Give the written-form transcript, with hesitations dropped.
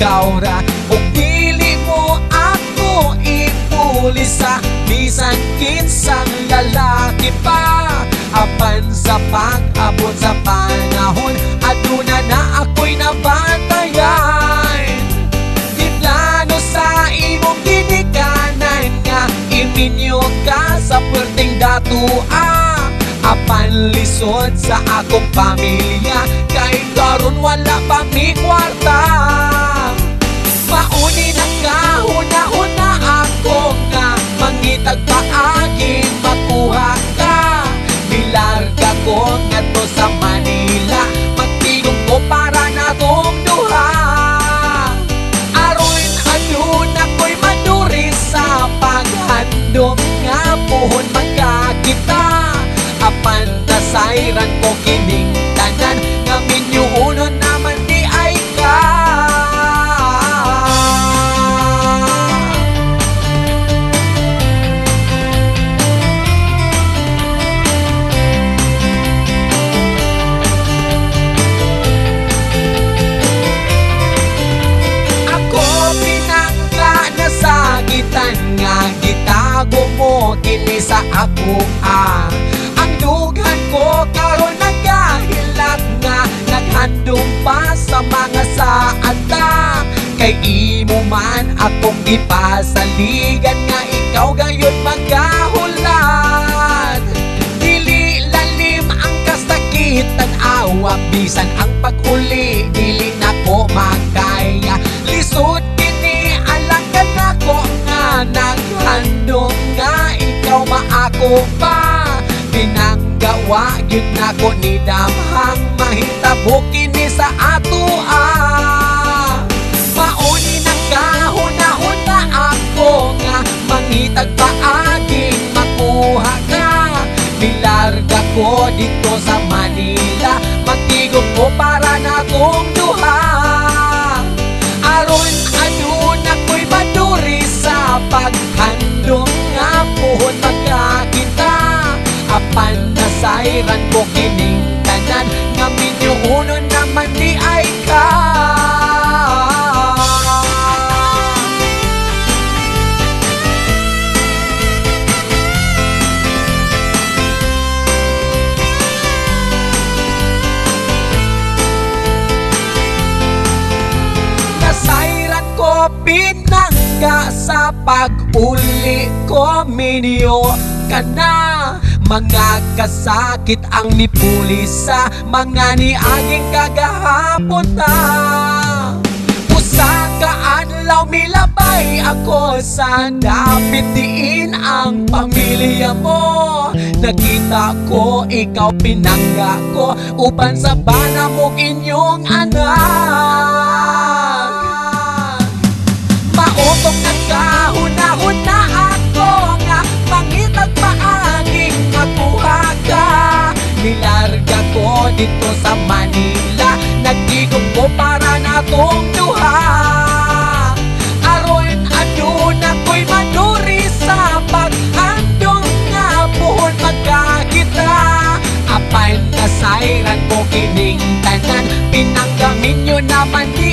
ikaw ra. O dili mo ako ipulisa, bisan kinsang lalaki pa. Apan sa pag-abot sa panahon, aduna na ako'y nabantayan. Di plano sa imong ginikanan nga iminyo ka sa puwerteng datua. Apan lisod sa akong pamilya, kay karon wala pa mi kwarta. Mauni na kahuna-huna ako nga mangitag paaging makuha ka. Bilarga ko ngadto sa Manila, magtigom ko para na tong duha. Aron aduna ko'y maduri sa paghandom nga puhon magkakita. Apan nasayran ko kining tanan nga minyuunon naman di ay ka. Ako pinangga na sa gitan nga gitago mo kini sa ako dughan ko karon nagahilak nga naghandong pa sa mga saata. Kay imo man akong ipasaligan nga ikaw gayon magahulat. Dili lalim ang kasakitan awa, bisan ang pag-uli dili nako makaya. Lisod kini alangan nako nga naghandong nga ikaw maako pa. Pinanggawa yun nako ni damhang mahitabo kini sa atua. Mauni na kahuna-huna ako nga mangitag paaging makuha ka. Bilarga ko dito sa Manila, magtigom ko para na tong duha. Aron aduna ko'y maduri sa paghandom nga puhon magkakita. Apan nasayran ko kining tanan nga minyuunon naman di ay ka. Nasayran ko pinangga sa pag-uli ko minyo ka na. Mga kasakit ang nipulisa, mga niaging kagahapon ta. Usa ka adlaw milabay ako sa dapit diin ang pamilya mo. Nakita ko ikaw pinangga ko, uban sa bana mo inyong anak. Mautong nagkahuna-huna ako nga mangitag paaging makuha ka. Nilarga ko dito sa Manila, nagtigom ko para na tong duha. Aron aduna ko'y manuri sa paghandong nga puhon magkakita. Apan nasayran ko kining tanan, pinanggamin nyo naman di